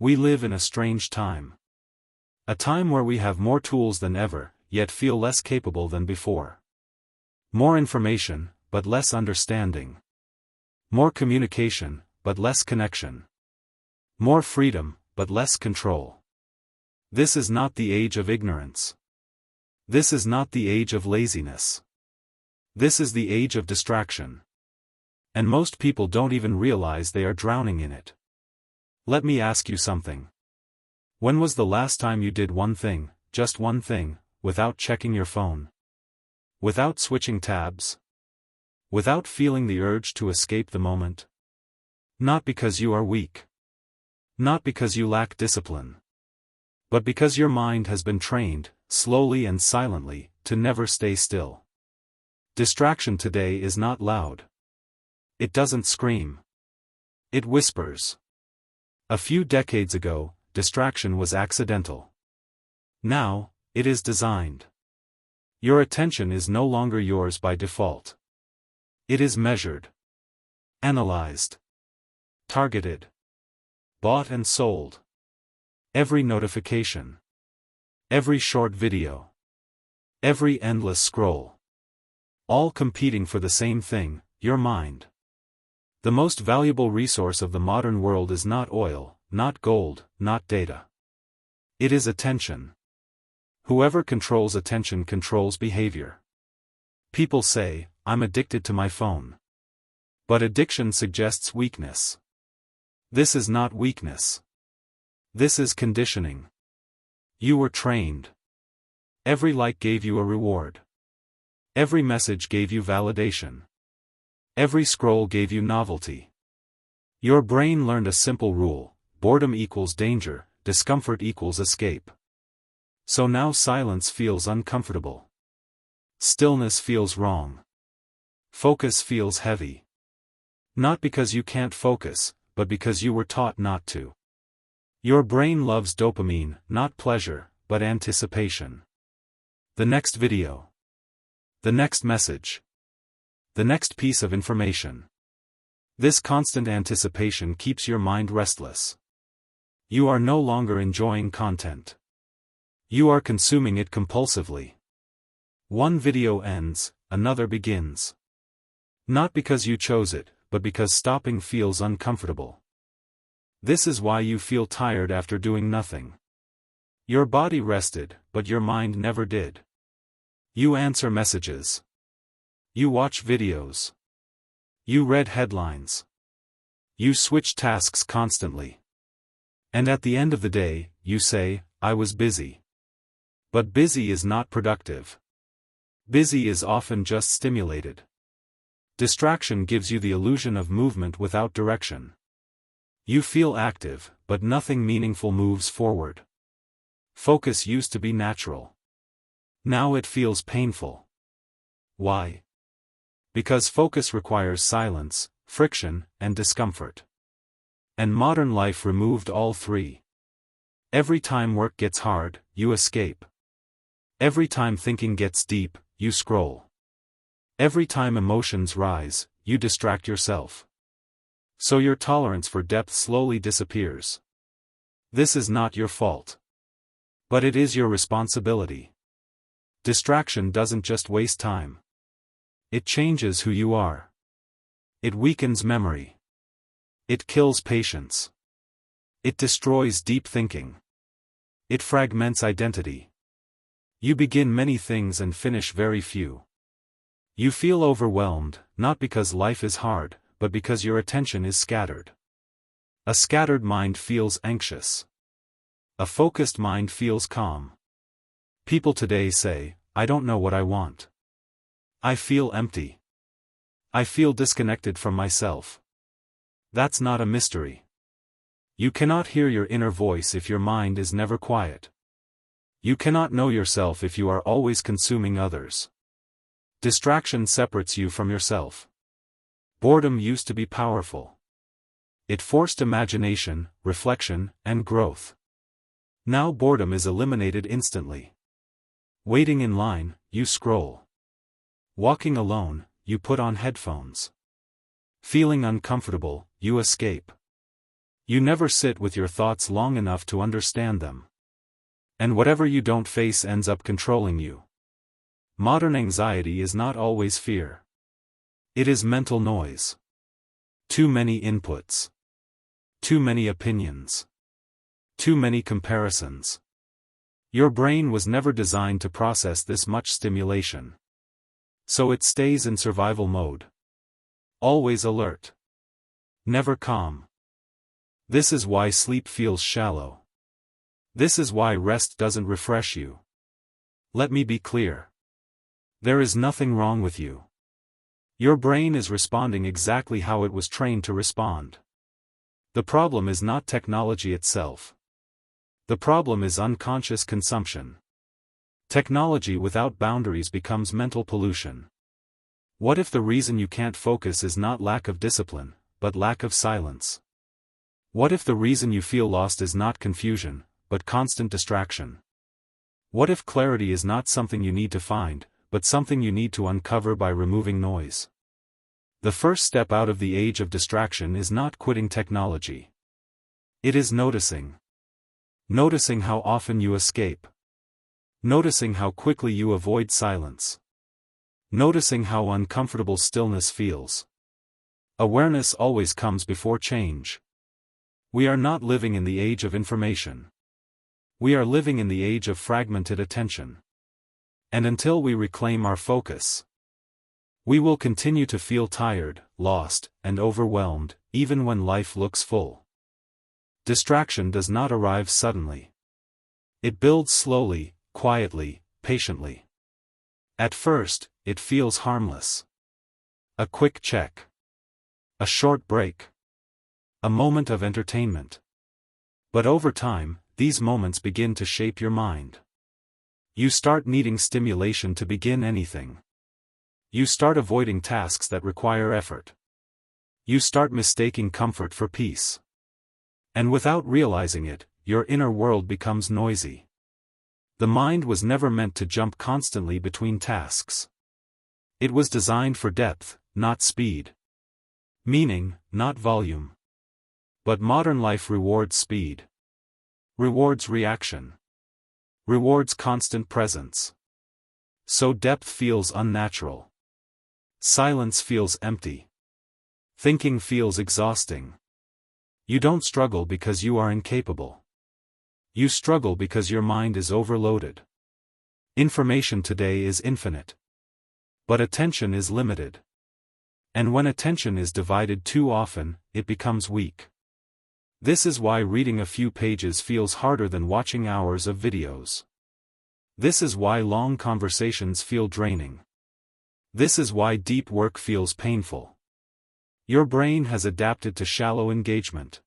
We live in a strange time. A time where we have more tools than ever, yet feel less capable than before. More information, but less understanding. More communication, but less connection. More freedom, but less control. This is not the age of ignorance. This is not the age of laziness. This is the age of distraction. And most people don't even realize they are drowning in it. Let me ask you something. When was the last time you did one thing, just one thing, without checking your phone? Without switching tabs? Without feeling the urge to escape the moment? Not because you are weak. Not because you lack discipline. But because your mind has been trained, slowly and silently, to never stay still. Distraction today is not loud. It doesn't scream. It whispers. A few decades ago, distraction was accidental. Now, it is designed. Your attention is no longer yours by default. It is measured, analyzed, targeted, bought and sold. Every notification, every short video, every endless scroll. All competing for the same thing, your mind. The most valuable resource of the modern world is not oil, not gold, not data. It is attention. Whoever controls attention controls behavior. People say, I'm addicted to my phone. But addiction suggests weakness. This is not weakness. This is conditioning. You were trained. Every like gave you a reward. Every message gave you validation. Every scroll gave you novelty. Your brain learned a simple rule: boredom equals danger, discomfort equals escape. So now silence feels uncomfortable. Stillness feels wrong. Focus feels heavy. Not because you can't focus, but because you were taught not to. Your brain loves dopamine, not pleasure, but anticipation. The next video. The next message. The next piece of information. This constant anticipation keeps your mind restless. You are no longer enjoying content. You are consuming it compulsively. One video ends, another begins. Not because you chose it, but because stopping feels uncomfortable. This is why you feel tired after doing nothing. Your body rested, but your mind never did. You answer messages. You watch videos. You read headlines. You switch tasks constantly. And at the end of the day, you say, I was busy. But busy is not productive. Busy is often just stimulated. Distraction gives you the illusion of movement without direction. You feel active, but nothing meaningful moves forward. Focus used to be natural. Now it feels painful. Why? Because focus requires silence, friction, and discomfort. And modern life removed all three. Every time work gets hard, you escape. Every time thinking gets deep, you scroll. Every time emotions rise, you distract yourself. So your tolerance for depth slowly disappears. This is not your fault. But it is your responsibility. Distraction doesn't just waste time. It changes who you are. It weakens memory. It kills patience. It destroys deep thinking. It fragments identity. You begin many things and finish very few. You feel overwhelmed, not because life is hard, but because your attention is scattered. A scattered mind feels anxious. A focused mind feels calm. People today say, I don't know what I want. I feel empty. I feel disconnected from myself. That's not a mystery. You cannot hear your inner voice if your mind is never quiet. You cannot know yourself if you are always consuming others. Distraction separates you from yourself. Boredom used to be powerful. It forced imagination, reflection, and growth. Now boredom is eliminated instantly. Waiting in line, you scroll. Walking alone, you put on headphones. Feeling uncomfortable, you escape. You never sit with your thoughts long enough to understand them. And whatever you don't face ends up controlling you. Modern anxiety is not always fear. It is mental noise. Too many inputs. Too many opinions. Too many comparisons. Your brain was never designed to process this much stimulation. So it stays in survival mode. Always alert. Never calm. This is why sleep feels shallow. This is why rest doesn't refresh you. Let me be clear. There is nothing wrong with you. Your brain is responding exactly how it was trained to respond. The problem is not technology itself. The problem is unconscious consumption. Technology without boundaries becomes mental pollution. What if the reason you can't focus is not lack of discipline, but lack of silence? What if the reason you feel lost is not confusion, but constant distraction? What if clarity is not something you need to find, but something you need to uncover by removing noise? The first step out of the age of distraction is not quitting technology. It is noticing. Noticing how often you escape. Noticing how quickly you avoid silence. Noticing how uncomfortable stillness feels. Awareness always comes before change. We are not living in the age of information. We are living in the age of fragmented attention. And until we reclaim our focus, we will continue to feel tired, lost, and overwhelmed, even when life looks full. Distraction does not arrive suddenly. It builds slowly, quietly, patiently. At first, it feels harmless. A quick check. A short break. A moment of entertainment. But over time, these moments begin to shape your mind. You start needing stimulation to begin anything. You start avoiding tasks that require effort. You start mistaking comfort for peace. And without realizing it, your inner world becomes noisy. The mind was never meant to jump constantly between tasks. It was designed for depth, not speed. Meaning, not volume. But modern life rewards speed. Rewards reaction. Rewards constant presence. So depth feels unnatural. Silence feels empty. Thinking feels exhausting. You don't struggle because you are incapable. You struggle because your mind is overloaded. Information today is infinite. But attention is limited. And when attention is divided too often, it becomes weak. This is why reading a few pages feels harder than watching hours of videos. This is why long conversations feel draining. This is why deep work feels painful. Your brain has adapted to shallow engagement.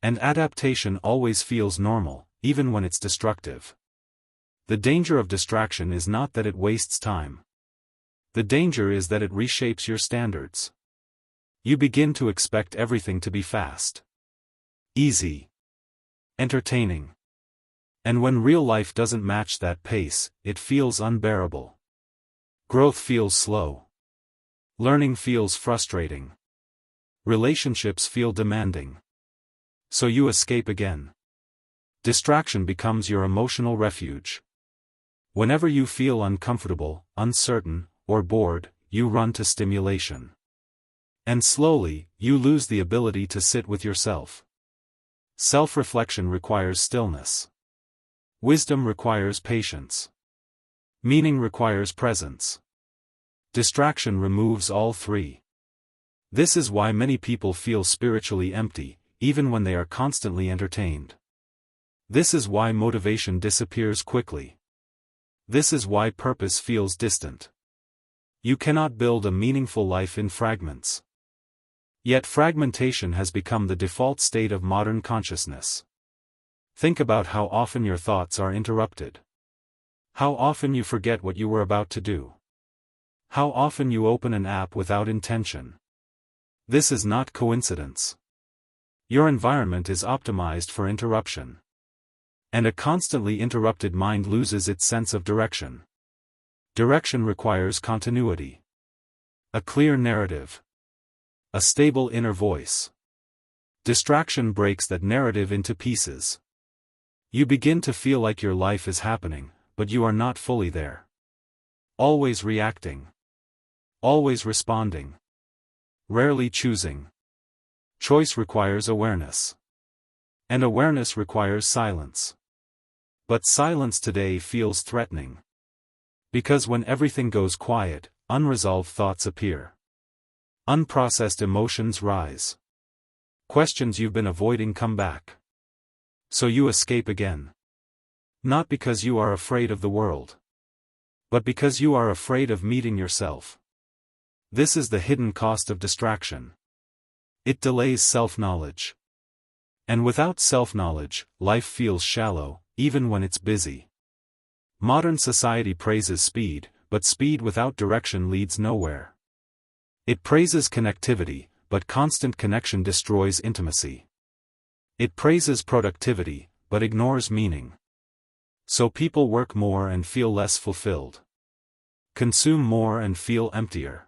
And adaptation always feels normal, even when it's destructive. The danger of distraction is not that it wastes time. The danger is that it reshapes your standards. You begin to expect everything to be fast. Easy. Entertaining. And when real life doesn't match that pace, it feels unbearable. Growth feels slow. Learning feels frustrating. Relationships feel demanding. So you escape again. Distraction becomes your emotional refuge. Whenever you feel uncomfortable, uncertain, or bored, you run to stimulation. And slowly, you lose the ability to sit with yourself. Self-reflection requires stillness. Wisdom requires patience. Meaning requires presence. Distraction removes all three. This is why many people feel spiritually empty, even when they are constantly entertained. This is why motivation disappears quickly. This is why purpose feels distant. You cannot build a meaningful life in fragments. Yet fragmentation has become the default state of modern consciousness. Think about how often your thoughts are interrupted. How often you forget what you were about to do. How often you open an app without intention. This is not coincidence. Your environment is optimized for interruption. And a constantly interrupted mind loses its sense of direction. Direction requires continuity. A clear narrative. A stable inner voice. Distraction breaks that narrative into pieces. You begin to feel like your life is happening, but you are not fully there. Always reacting. Always responding. Rarely choosing. Choice requires awareness. And awareness requires silence. But silence today feels threatening. Because when everything goes quiet, unresolved thoughts appear. Unprocessed emotions rise. Questions you've been avoiding come back. So you escape again. Not because you are afraid of the world, but because you are afraid of meeting yourself. This is the hidden cost of distraction. It delays self-knowledge. And without self-knowledge, life feels shallow, even when it's busy. Modern society praises speed, but speed without direction leads nowhere. It praises connectivity, but constant connection destroys intimacy. It praises productivity, but ignores meaning. So people work more and feel less fulfilled. Consume more and feel emptier.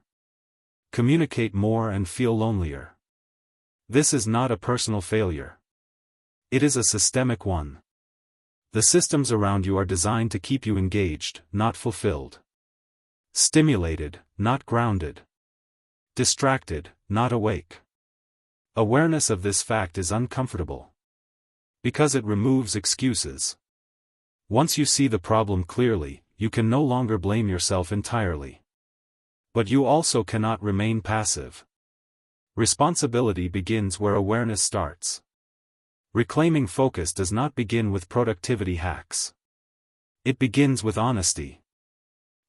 Communicate more and feel lonelier. This is not a personal failure. It is a systemic one. The systems around you are designed to keep you engaged, not fulfilled. Stimulated, not grounded. Distracted, not awake. Awareness of this fact is uncomfortable. Because it removes excuses. Once you see the problem clearly, you can no longer blame yourself entirely. But you also cannot remain passive. Responsibility begins where awareness starts. Reclaiming focus does not begin with productivity hacks. It begins with honesty.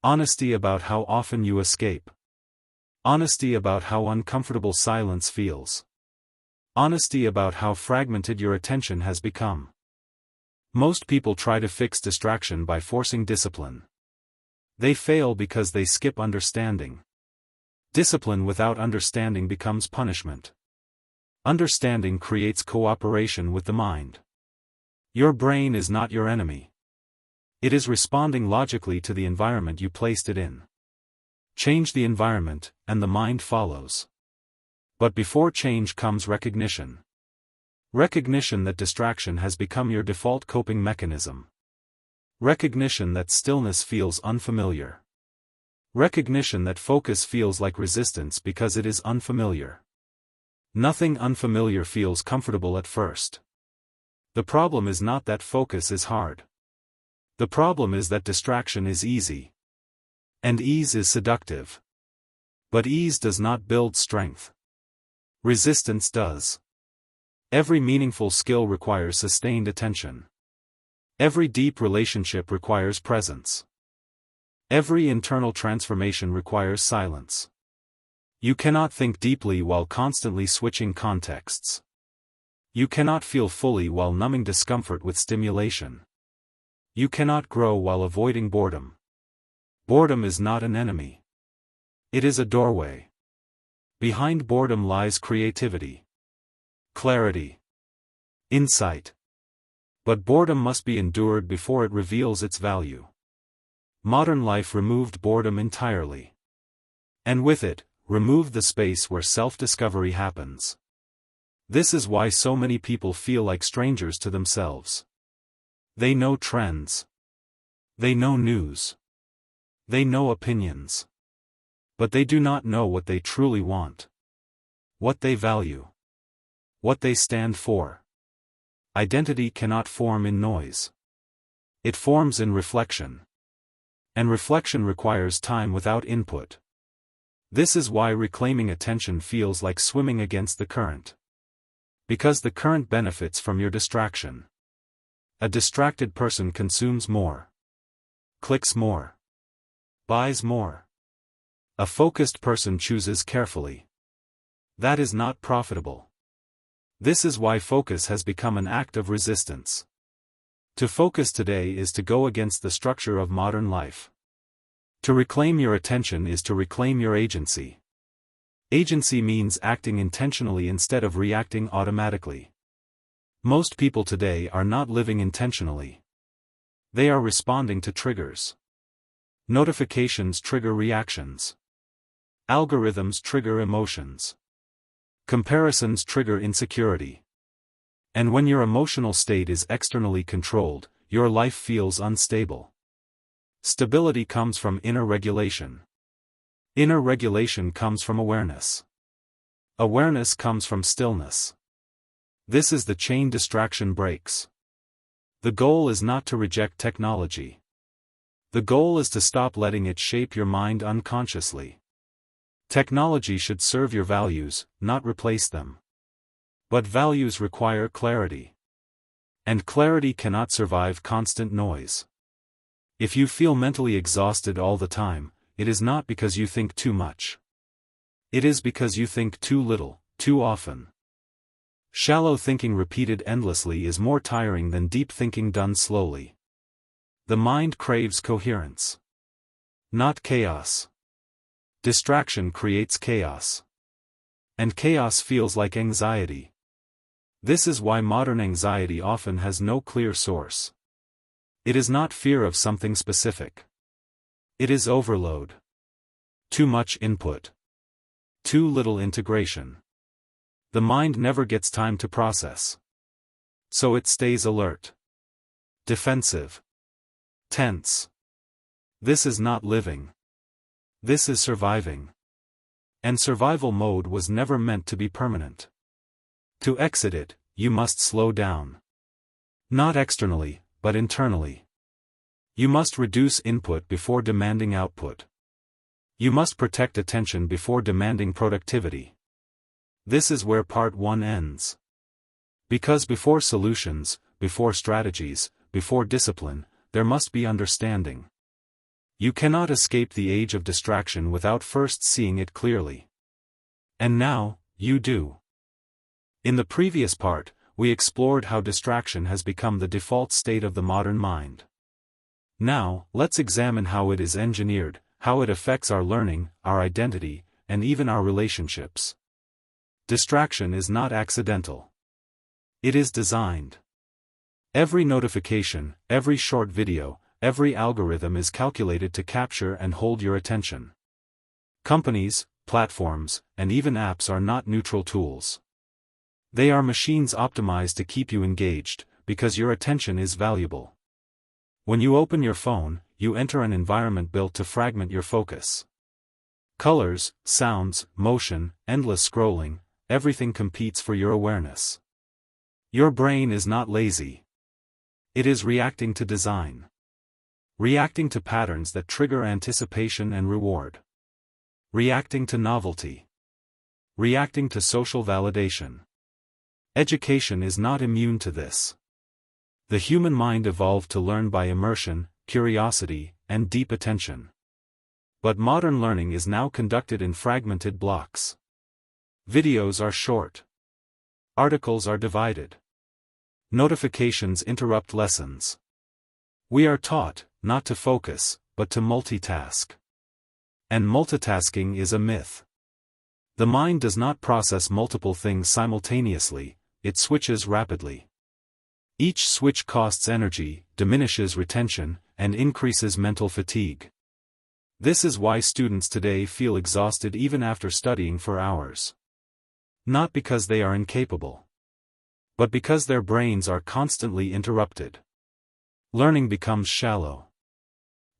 Honesty about how often you escape. Honesty about how uncomfortable silence feels. Honesty about how fragmented your attention has become. Most people try to fix distraction by forcing discipline. They fail because they skip understanding. Discipline without understanding becomes punishment. Understanding creates cooperation with the mind. Your brain is not your enemy. It is responding logically to the environment you placed it in. Change the environment, and the mind follows. But before change comes recognition. Recognition that distraction has become your default coping mechanism. Recognition that stillness feels unfamiliar. Recognition that focus feels like resistance because it is unfamiliar. Nothing unfamiliar feels comfortable at first. The problem is not that focus is hard. The problem is that distraction is easy. And ease is seductive. But ease does not build strength. Resistance does. Every meaningful skill requires sustained attention. Every deep relationship requires presence. Every internal transformation requires silence. You cannot think deeply while constantly switching contexts. You cannot feel fully while numbing discomfort with stimulation. You cannot grow while avoiding boredom. Boredom is not an enemy. It is a doorway. Behind boredom lies creativity, clarity, insight. But boredom must be endured before it reveals its value. Modern life removed boredom entirely. And with it, removed the space where self-discovery happens. This is why so many people feel like strangers to themselves. They know trends. They know news. They know opinions. But they do not know what they truly want. What they value. What they stand for. Identity cannot form in noise. It forms in reflection. And reflection requires time without input. This is why reclaiming attention feels like swimming against the current. Because the current benefits from your distraction. A distracted person consumes more. Clicks more. Buys more. A focused person chooses carefully. That is not profitable. This is why focus has become an act of resistance. To focus today is to go against the structure of modern life. To reclaim your attention is to reclaim your agency. Agency means acting intentionally instead of reacting automatically. Most people today are not living intentionally. They are responding to triggers. Notifications trigger reactions. Algorithms trigger emotions. Comparisons trigger insecurity. And when your emotional state is externally controlled, your life feels unstable. Stability comes from inner regulation. Inner regulation comes from awareness. Awareness comes from stillness. This is the chain distraction breaks. The goal is not to reject technology. The goal is to stop letting it shape your mind unconsciously. Technology should serve your values, not replace them. But values require clarity. And clarity cannot survive constant noise. If you feel mentally exhausted all the time, it is not because you think too much. It is because you think too little, too often. Shallow thinking repeated endlessly is more tiring than deep thinking done slowly. The mind craves coherence, not chaos. Distraction creates chaos. And chaos feels like anxiety. This is why modern anxiety often has no clear source. It is not fear of something specific. It is overload. Too much input. Too little integration. The mind never gets time to process. So it stays alert. Defensive. Tense. This is not living. This is surviving. And survival mode was never meant to be permanent. To exit it, you must slow down. Not externally, but internally. You must reduce input before demanding output. You must protect attention before demanding productivity. This is where part 1 ends. Because before solutions, before strategies, before discipline, there must be understanding. You cannot escape the age of distraction without first seeing it clearly. And now, you do. In the previous part, we explored how distraction has become the default state of the modern mind. Now, let's examine how it is engineered, how it affects our learning, our identity, and even our relationships. Distraction is not accidental. It is designed. Every notification, every short video, every algorithm is calculated to capture and hold your attention. Companies, platforms, and even apps are not neutral tools. They are machines optimized to keep you engaged, because your attention is valuable. When you open your phone, you enter an environment built to fragment your focus. Colors, sounds, motion, endless scrolling, everything competes for your awareness. Your brain is not lazy. It is reacting to design. Reacting to patterns that trigger anticipation and reward. Reacting to novelty. Reacting to social validation. Education is not immune to this. The human mind evolved to learn by immersion, curiosity, and deep attention. But modern learning is now conducted in fragmented blocks. Videos are short. Articles are divided. Notifications interrupt lessons. We are taught, not to focus, but to multitask. And multitasking is a myth. The mind does not process multiple things simultaneously, it switches rapidly. Each switch costs energy, diminishes retention, and increases mental fatigue. This is why students today feel exhausted even after studying for hours. Not because they are incapable, but because their brains are constantly interrupted. Learning becomes shallow.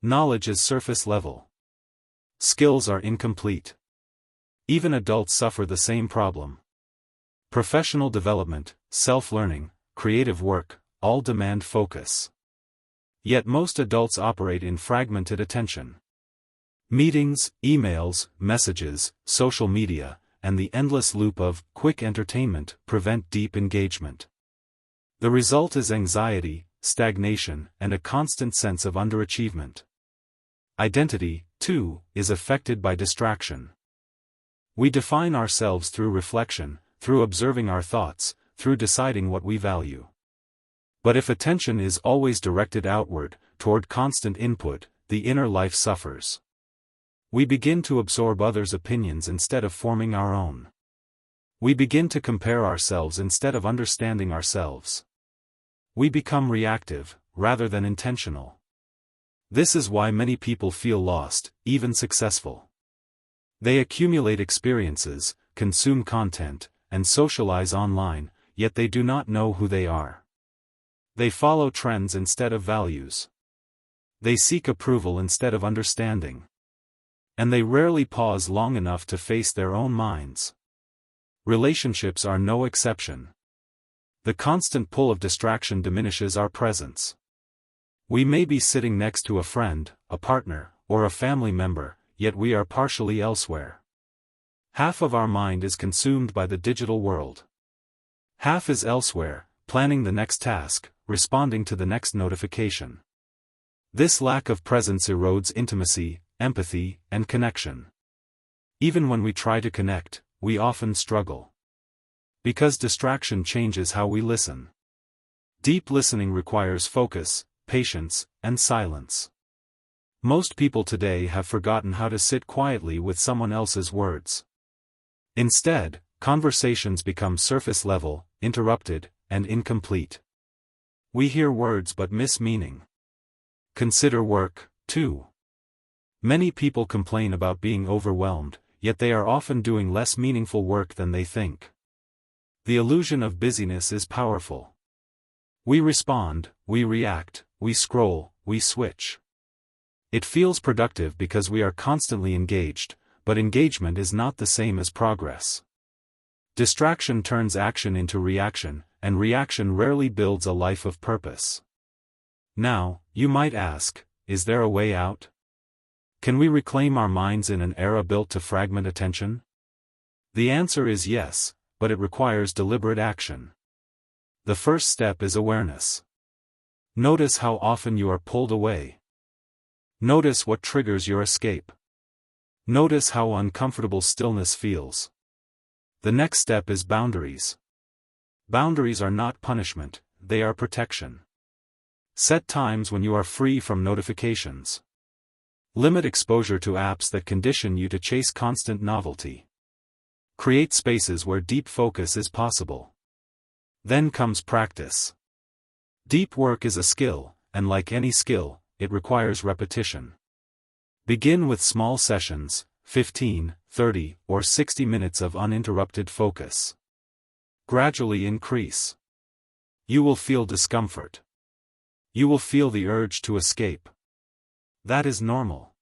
Knowledge is surface level. Skills are incomplete. Even adults suffer the same problem. Professional development, self-learning, creative work, all demand focus. Yet most adults operate in fragmented attention. Meetings, emails, messages, social media, and the endless loop of quick entertainment prevent deep engagement. The result is anxiety, stagnation, and a constant sense of underachievement. Identity, too, is affected by distraction. We define ourselves through reflection, through observing our thoughts, through deciding what we value. But if attention is always directed outward, toward constant input, the inner life suffers. We begin to absorb others' opinions instead of forming our own. We begin to compare ourselves instead of understanding ourselves. We become reactive, rather than intentional. This is why many people feel lost, even successful. They accumulate experiences, consume content, and socialize online, yet they do not know who they are. They follow trends instead of values. They seek approval instead of understanding. And they rarely pause long enough to face their own minds. Relationships are no exception. The constant pull of distraction diminishes our presence. We may be sitting next to a friend, a partner, or a family member, yet we are partially elsewhere. Half of our mind is consumed by the digital world. Half is elsewhere, planning the next task, responding to the next notification. This lack of presence erodes intimacy, empathy, and connection. Even when we try to connect, we often struggle. Because distraction changes how we listen. Deep listening requires focus, patience, and silence. Most people today have forgotten how to sit quietly with someone else's words. Instead, conversations become surface level, interrupted, and incomplete. We hear words but miss meaning. Consider work, too. Many people complain about being overwhelmed, yet they are often doing less meaningful work than they think. The illusion of busyness is powerful. We respond, we react, we scroll, we switch. It feels productive because we are constantly engaged, but engagement is not the same as progress. Distraction turns action into reaction, and reaction rarely builds a life of purpose. Now, you might ask, is there a way out? Can we reclaim our minds in an era built to fragment attention? The answer is yes, but it requires deliberate action. The first step is awareness. Notice how often you are pulled away. Notice what triggers your escape. Notice how uncomfortable stillness feels. The next step is boundaries. Boundaries are not punishment, they are protection. Set times when you are free from notifications. Limit exposure to apps that condition you to chase constant novelty. Create spaces where deep focus is possible. Then comes practice. Deep work is a skill, and like any skill, it requires repetition. Begin with small sessions, 15, 30, or 60 minutes of uninterrupted focus. Gradually increase. You will feel discomfort. You will feel the urge to escape. That is normal.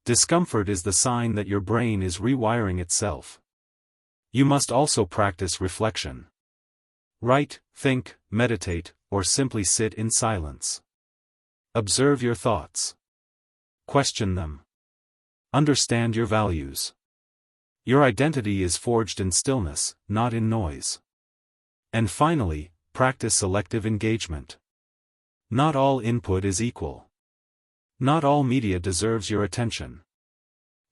Discomfort is the sign that your brain is rewiring itself. You must also practice reflection. Write, think, meditate, or simply sit in silence. Observe your thoughts. Question them. Understand your values. Your identity is forged in stillness, not in noise. And finally, practice selective engagement. Not all input is equal. Not all media deserves your attention.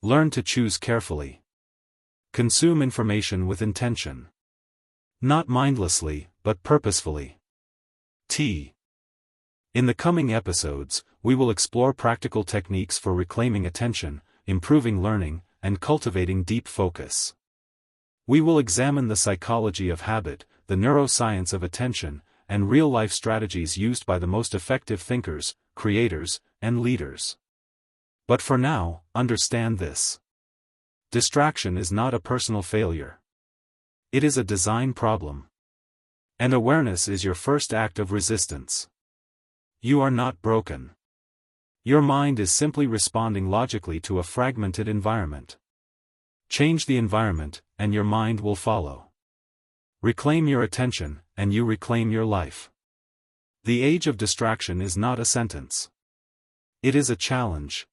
Learn to choose carefully. Consume information with intention. Not mindlessly, but purposefully. In the coming episodes, we will explore practical techniques for reclaiming attention, improving learning, and cultivating deep focus. We will examine the psychology of habit, the neuroscience of attention, and real-life strategies used by the most effective thinkers, creators, and leaders. But for now, understand this. Distraction is not a personal failure. It is a design problem. And awareness is your first act of resistance. You are not broken. Your mind is simply responding logically to a fragmented environment. Change the environment, and your mind will follow. Reclaim your attention, and you reclaim your life. The age of distraction is not a sentence. It is a challenge.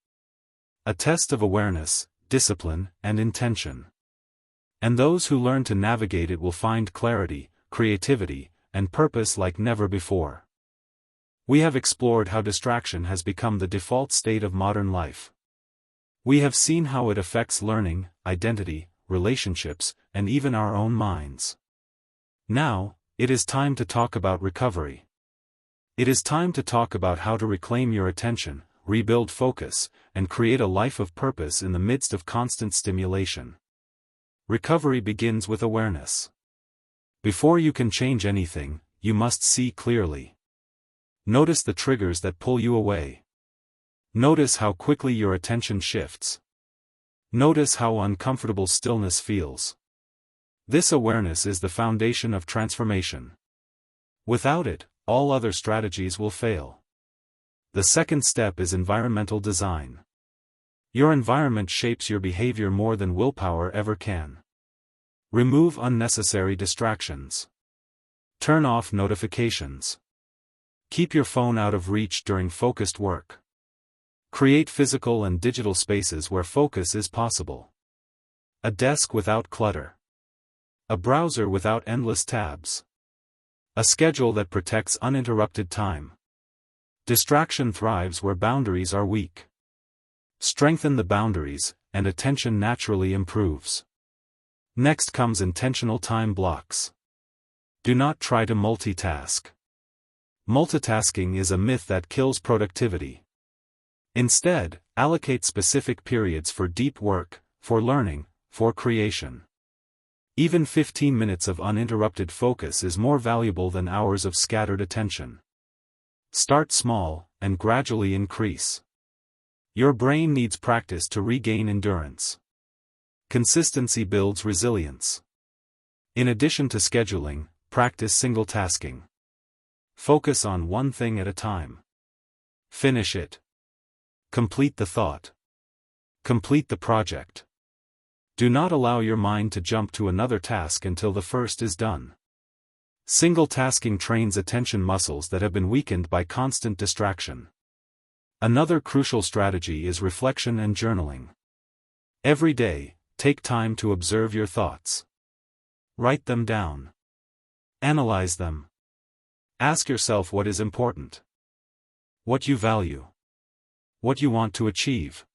A test of awareness, discipline, and intention. And those who learn to navigate it will find clarity, creativity, and purpose like never before. We have explored how distraction has become the default state of modern life. We have seen how it affects learning, identity, relationships, and even our own minds. Now, it is time to talk about recovery. It is time to talk about how to reclaim your attention, rebuild focus, and create a life of purpose in the midst of constant stimulation. Recovery begins with awareness. Before you can change anything, you must see clearly. Notice the triggers that pull you away. Notice how quickly your attention shifts. Notice how uncomfortable stillness feels. This awareness is the foundation of transformation. Without it, all other strategies will fail. The second step is environmental design. Your environment shapes your behavior more than willpower ever can. Remove unnecessary distractions. Turn off notifications. Keep your phone out of reach during focused work. Create physical and digital spaces where focus is possible. A desk without clutter. A browser without endless tabs. A schedule that protects uninterrupted time. Distraction thrives where boundaries are weak. Strengthen the boundaries, and attention naturally improves. Next comes intentional time blocks. Do not try to multitask. Multitasking is a myth that kills productivity. Instead, allocate specific periods for deep work, for learning, for creation. Even 15 minutes of uninterrupted focus is more valuable than hours of scattered attention. Start small, and gradually increase. Your brain needs practice to regain endurance. Consistency builds resilience. In addition to scheduling, practice single tasking. Focus on one thing at a time. Finish it. Complete the thought. Complete the project. Do not allow your mind to jump to another task until the first is done. Single tasking trains attention muscles that have been weakened by constant distraction. Another crucial strategy is reflection and journaling. Every day, take time to observe your thoughts. Write them down. Analyze them. Ask yourself what is important. What you value. What you want to achieve.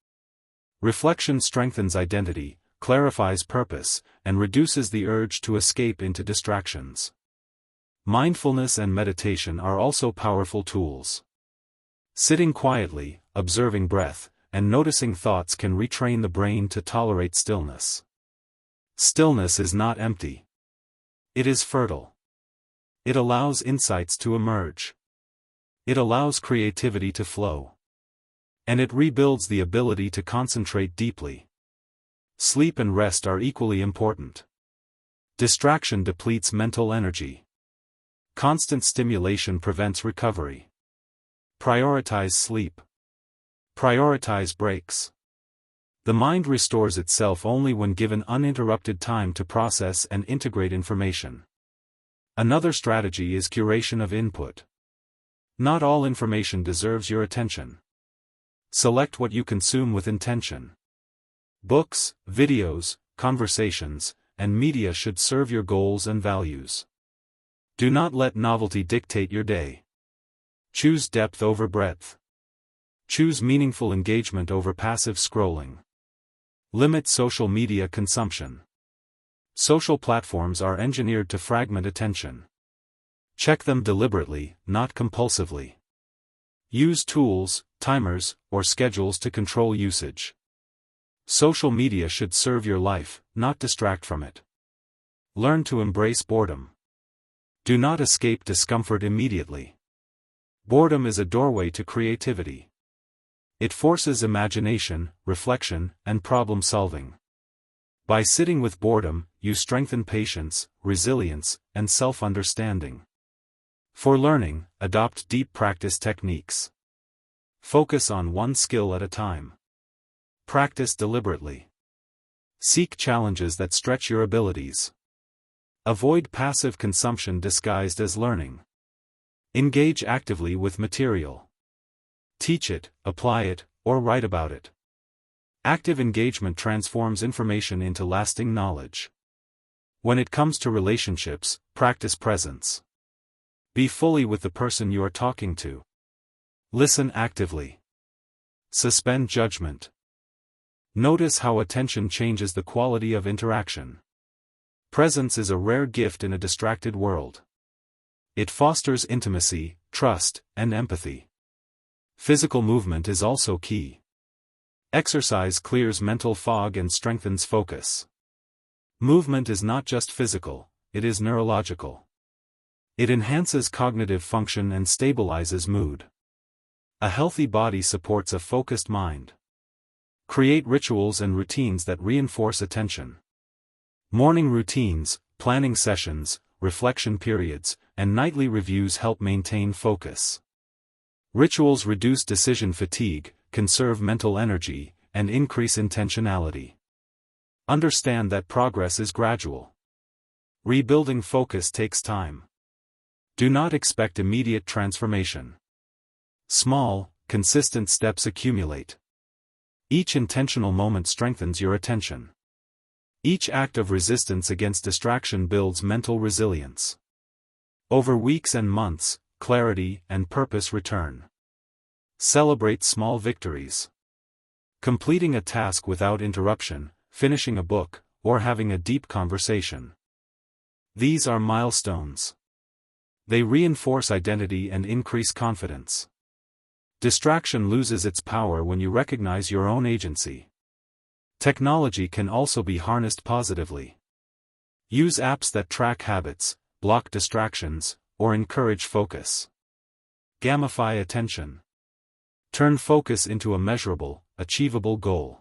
Reflection strengthens identity, clarifies purpose, and reduces the urge to escape into distractions. Mindfulness and meditation are also powerful tools. Sitting quietly, observing breath, and noticing thoughts can retrain the brain to tolerate stillness. Stillness is not empty. It is fertile. It allows insights to emerge. It allows creativity to flow. And it rebuilds the ability to concentrate deeply. Sleep and rest are equally important. Distraction depletes mental energy. Constant stimulation prevents recovery. Prioritize sleep. Prioritize breaks. The mind restores itself only when given uninterrupted time to process and integrate information. Another strategy is curation of input. Not all information deserves your attention. Select what you consume with intention. Books, videos, conversations, and media should serve your goals and values. Do not let novelty dictate your day. Choose depth over breadth. Choose meaningful engagement over passive scrolling. Limit social media consumption. Social platforms are engineered to fragment attention. Check them deliberately, not compulsively. Use tools, timers, or schedules to control usage. Social media should serve your life, not distract from it. Learn to embrace boredom. Do not escape discomfort immediately. Boredom is a doorway to creativity. It forces imagination, reflection, and problem-solving. By sitting with boredom, you strengthen patience, resilience, and self-understanding. For learning, adopt deep practice techniques. Focus on one skill at a time. Practice deliberately. Seek challenges that stretch your abilities. Avoid passive consumption disguised as learning. Engage actively with material. Teach it, apply it, or write about it. Active engagement transforms information into lasting knowledge. When it comes to relationships, practice presence. Be fully with the person you are talking to. Listen actively. Suspend judgment. Notice how attention changes the quality of interaction. Presence is a rare gift in a distracted world. It fosters intimacy, trust, and empathy. Physical movement is also key. Exercise clears mental fog and strengthens focus. Movement is not just physical, it is neurological. It enhances cognitive function and stabilizes mood. A healthy body supports a focused mind. Create rituals and routines that reinforce attention. Morning routines, planning sessions, reflection periods, and nightly reviews help maintain focus. Rituals reduce decision fatigue, conserve mental energy, and increase intentionality. Understand that progress is gradual. Rebuilding focus takes time. Do not expect immediate transformation. Small, consistent steps accumulate. Each intentional moment strengthens your attention. Each act of resistance against distraction builds mental resilience. Over weeks and months, clarity and purpose return. Celebrate small victories. Completing a task without interruption, finishing a book, or having a deep conversation. These are milestones. They reinforce identity and increase confidence. Distraction loses its power when you recognize your own agency. Technology can also be harnessed positively. Use apps that track habits, block distractions, or encourage focus. Gamify attention. Turn focus into a measurable, achievable goal.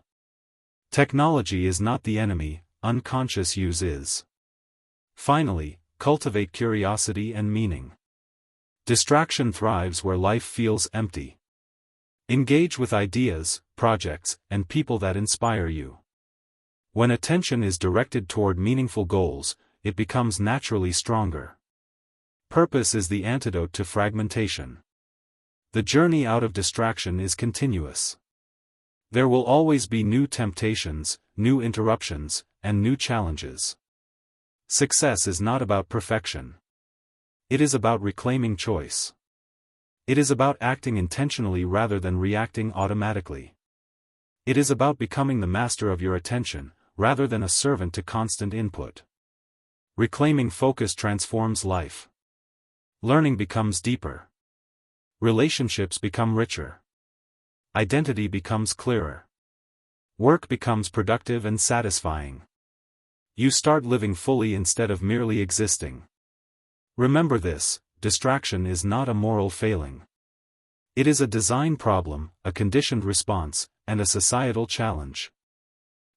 Technology is not the enemy, unconscious use is. Finally, cultivate curiosity and meaning. Distraction thrives where life feels empty. Engage with ideas, projects, and people that inspire you. When attention is directed toward meaningful goals, it becomes naturally stronger. Purpose is the antidote to fragmentation. The journey out of distraction is continuous. There will always be new temptations, new interruptions, and new challenges. Success is not about perfection. It is about reclaiming choice. It is about acting intentionally rather than reacting automatically. It is about becoming the master of your attention, rather than a servant to constant input. Reclaiming focus transforms life. Learning becomes deeper. Relationships become richer. Identity becomes clearer. Work becomes productive and satisfying. You start living fully instead of merely existing. Remember this: distraction is not a moral failing. It is a design problem, a conditioned response, and a societal challenge.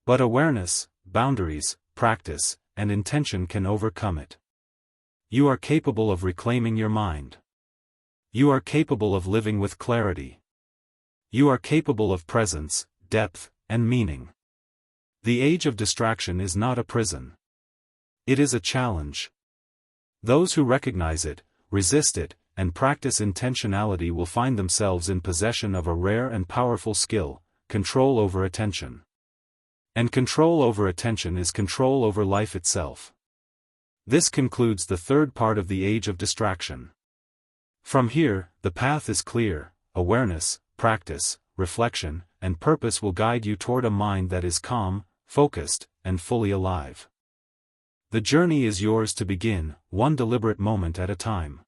But awareness, boundaries, practice, and intention can overcome it. You are capable of reclaiming your mind. You are capable of living with clarity. You are capable of presence, depth, and meaning. The age of distraction is not a prison. It is a challenge. Those who recognize it, resist it, and practice intentionality will find themselves in possession of a rare and powerful skill: control over attention. And control over attention is control over life itself. This concludes the third part of the age of distraction. From here, the path is clear: awareness, practice, reflection, and purpose will guide you toward a mind that is calm, focused, and fully alive. The journey is yours to begin, one deliberate moment at a time.